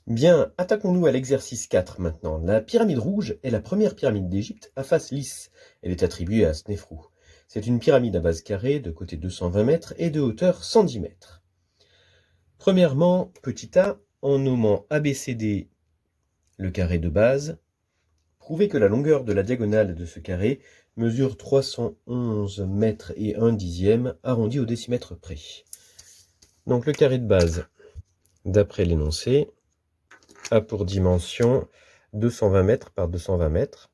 Bien, attaquons-nous à l'exercice 4 maintenant. La pyramide rouge est la première pyramide d'Égypte à face lisse. Elle est attribuée à Snéfrou. C'est une pyramide à base carrée, de côté 220 mètres et de hauteur 110 mètres. Premièrement, petit a, en nommant ABCD le carré de base, prouvez que la longueur de la diagonale de ce carré mesure 311 mètres et 1 dixième, arrondi au décimètre près. Donc le carré de base, d'après l'énoncé, a pour dimension 220 mètres par 220 mètres.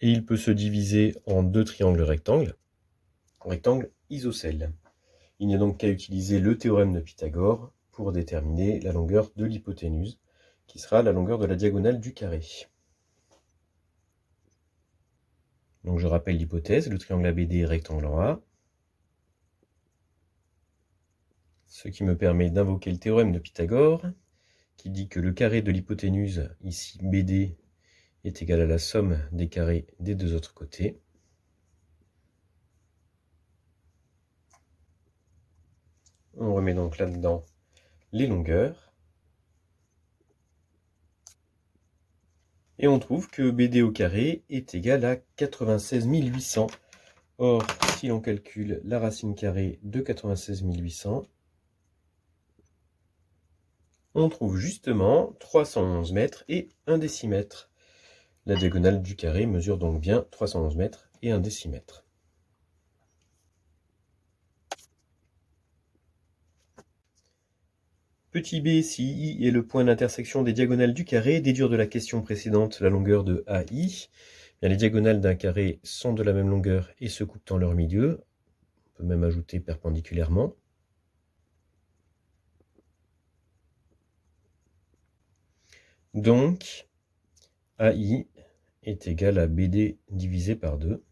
Et il peut se diviser en deux triangles rectangles isocèles. Il n'y a donc qu'à utiliser le théorème de Pythagore pour déterminer la longueur de l'hypoténuse, qui sera la longueur de la diagonale du carré. Donc je rappelle l'hypothèse, le triangle ABD est rectangle en A, ce qui me permet d'invoquer le théorème de Pythagore, qui dit que le carré de l'hypoténuse, ici BD, est égal à la somme des carrés des deux autres côtés. On remet donc là-dedans les longueurs. Et on trouve que BD au carré est égal à 96 800. Or, si l'on calcule la racine carrée de 96 800, on trouve justement 311 mètres et 1 décimètre. La diagonale du carré mesure donc bien 311 mètres et 1 décimètre. Petit b, si I est le point d'intersection des diagonales du carré, déduire de la question précédente la longueur de AI. Bien, les diagonales d'un carré sont de la même longueur et se coupent dans leur milieu. On peut même ajouter perpendiculairement. Donc, AI est égal à BD divisé par 2.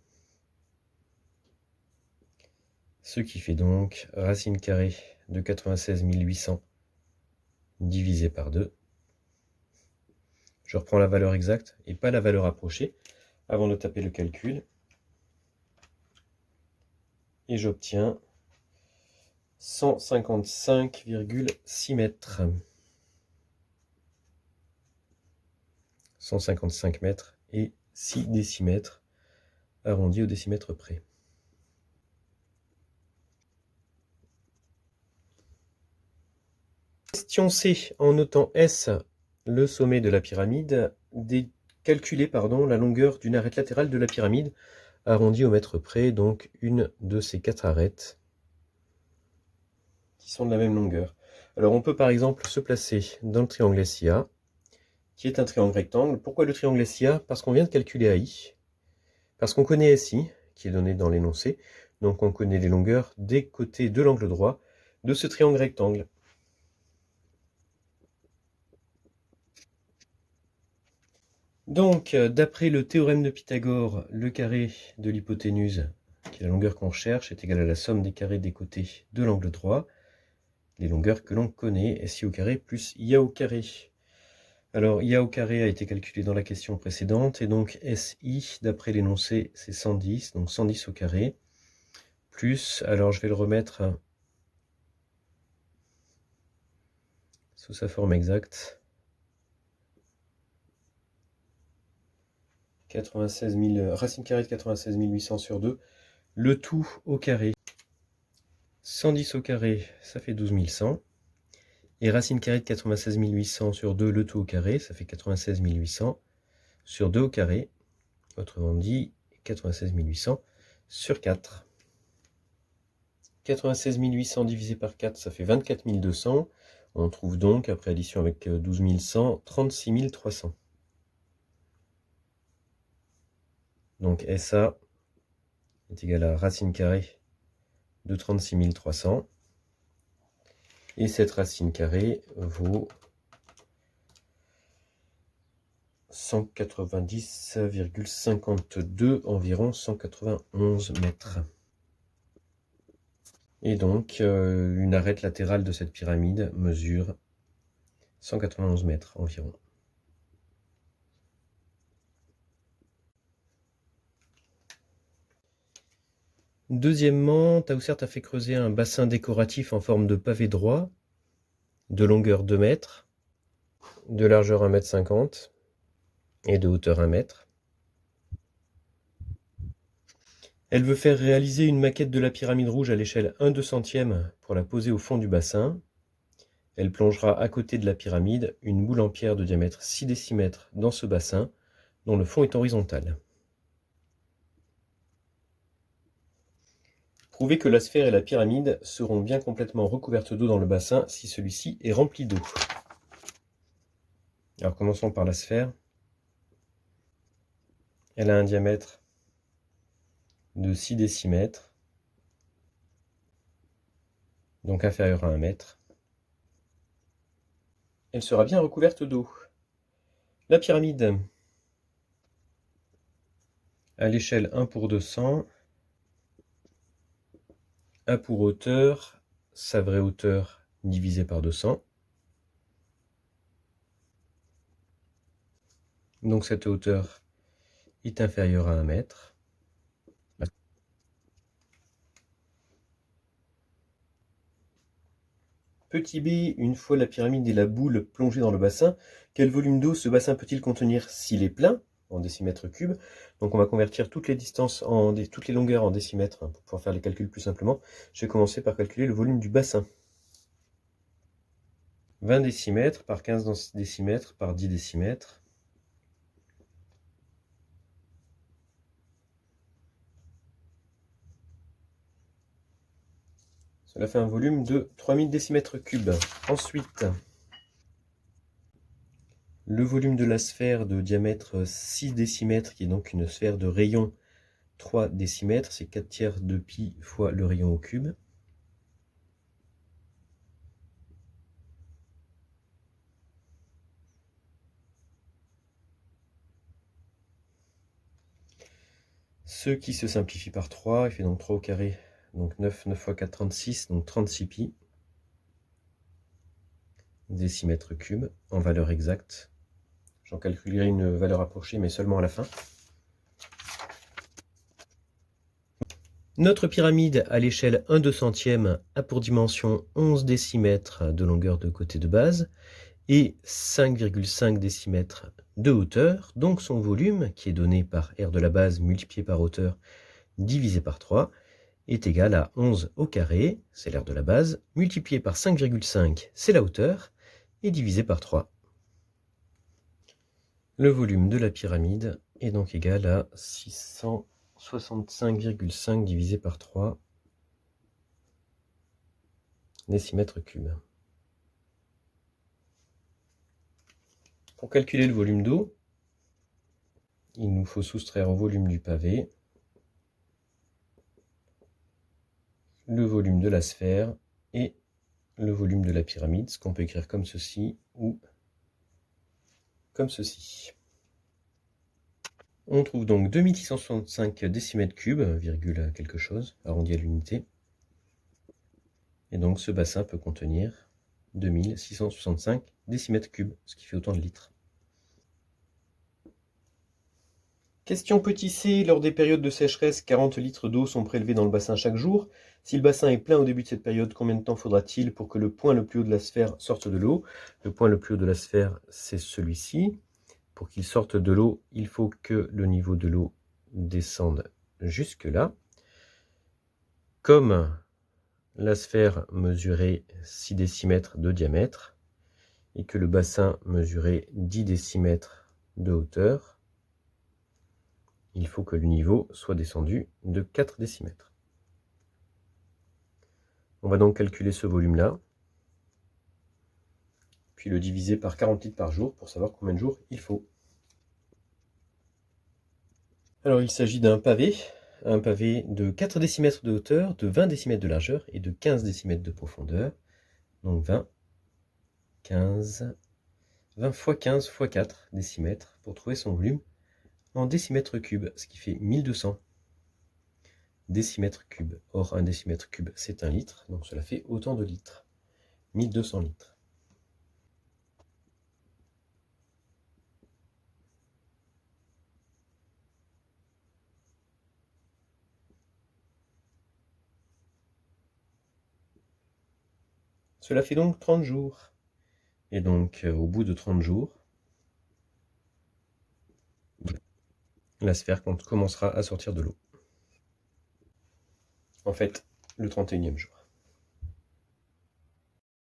Ce qui fait donc racine carrée de 96 800 divisé par 2. Je reprends la valeur exacte et pas la valeur approchée avant de taper le calcul. Et j'obtiens 155,6 mètres. 155 mètres et 6 décimètres, arrondi au décimètre près. Question C. En notant S, le sommet de la pyramide, calculer la longueur d'une arête latérale de la pyramide, arrondie au mètre près, donc une de ces quatre arêtes qui sont de la même longueur. Alors on peut par exemple se placer dans le triangle SIA, qui est un triangle rectangle. Pourquoi le triangle SIA? Parce qu'on vient de calculer AI, parce qu'on connaît SI, qui est donné dans l'énoncé, donc on connaît les longueurs des côtés de l'angle droit de ce triangle rectangle. Donc, d'après le théorème de Pythagore, le carré de l'hypoténuse, qui est la longueur qu'on cherche, est égal à la somme des carrés des côtés de l'angle droit, les longueurs que l'on connaît, SI au carré plus IA au carré. Alors, IA au carré a été calculé dans la question précédente, et donc SI, d'après l'énoncé, c'est 110, donc 110 au carré, plus, alors je vais le remettre sous sa forme exacte, racine carrée de 96 800 sur 2, le tout au carré. 110 au carré, ça fait 12 100. Et racine carrée de 96 800 sur 2, le tout au carré, ça fait 96 800 sur 2 au carré. Autrement dit, 96 800 sur 4. 96 800 divisé par 4, ça fait 24 200. On trouve donc, après addition avec 12 100, 36 300. Donc SA est égal à racine carrée de 36 300. Et cette racine carrée vaut 190,52, environ 191 mètres. Et donc, une arête latérale de cette pyramide mesure 191 mètres environ. Deuxièmement, Tausert a fait creuser un bassin décoratif en forme de pavé droit. de longueur 2 mètres, de largeur 1,50 m et de hauteur 1 mètre. Elle veut faire réaliser une maquette de la pyramide rouge à l'échelle 1/200 pour la poser au fond du bassin. Elle plongera à côté de la pyramide une boule en pierre de diamètre 6 décimètres dans ce bassin, dont le fond est horizontal. Prouvez que la sphère et la pyramide seront bien complètement recouvertes d'eau dans le bassin si celui-ci est rempli d'eau. Alors commençons par la sphère. Elle a un diamètre de 6 décimètres, donc inférieur à 1 mètre. Elle sera bien recouverte d'eau. La pyramide, à l'échelle 1/200, a pour hauteur sa vraie hauteur divisée par 200. Donc cette hauteur est inférieure à 1 mètre. Petit b, une fois la pyramide et la boule plongées dans le bassin, quel volume d'eau ce bassin peut-il contenir s'il est plein, en décimètres cubes? Donc on va convertir toutes les distances toutes les longueurs en décimètres pour pouvoir faire les calculs plus simplement. Je vais commencer par calculer le volume du bassin. 20 décimètres par 15 décimètres par 10 décimètres. Cela fait un volume de 3000 décimètres cubes. Ensuite, le volume de la sphère de diamètre 6 décimètres, qui est donc une sphère de rayon 3 décimètres, c'est 4/3 de pi fois le rayon au cube. Ce qui se simplifie par 3, il fait donc 3 au carré, donc 9 fois 4, 36, donc 36 pi décimètres cubes en valeur exacte. J'en calculerai une valeur approchée, mais seulement à la fin. Notre pyramide à l'échelle 1/200 a pour dimension 11 décimètres de longueur de côté de base et 5,5 décimètres de hauteur, donc son volume, qui est donné par R de la base multiplié par hauteur divisé par 3, est égal à 11 au carré, c'est l'aire de la base, multiplié par 5,5, c'est la hauteur, et divisé par 3. Le volume de la pyramide est donc égal à 665,5 divisé par 3 décimètres cubes. Pour calculer le volume d'eau, il nous faut soustraire au volume du pavé le volume de la sphère et le volume de la pyramide, ce qu'on peut écrire comme ceci ou comme ceci. On trouve donc 2665 décimètres cubes, virgule quelque chose, arrondi à l'unité. Et donc ce bassin peut contenir 2665 décimètres cubes, ce qui fait autant de litres. Question petit c, lors des périodes de sécheresse, 40 litres d'eau sont prélevés dans le bassin chaque jour. Si le bassin est plein au début de cette période, combien de temps faudra-t-il pour que le point le plus haut de la sphère sorte de l'eau? Le point le plus haut de la sphère, c'est celui-ci. Pour qu'il sorte de l'eau, il faut que le niveau de l'eau descende jusque là. Comme la sphère mesurait 6 décimètres de diamètre et que le bassin mesurait 10 décimètres de hauteur, il faut que le niveau soit descendu de 4 décimètres. On va donc calculer ce volume-là, puis le diviser par 40 litres par jour pour savoir combien de jours il faut. Alors il s'agit d'un pavé de 4 décimètres de hauteur, de 20 décimètres de largeur et de 15 décimètres de profondeur. Donc 20 fois 15 fois 4 décimètres pour trouver son volume en décimètres cubes, ce qui fait 1200 décimètres cubes. Or, un décimètre cube, c'est 1 litre, donc cela fait autant de litres. 1200 litres. Cela fait donc 30 jours. Et donc, au bout de 30 jours, la sphère commencera à sortir de l'eau. En fait, le 31e jour.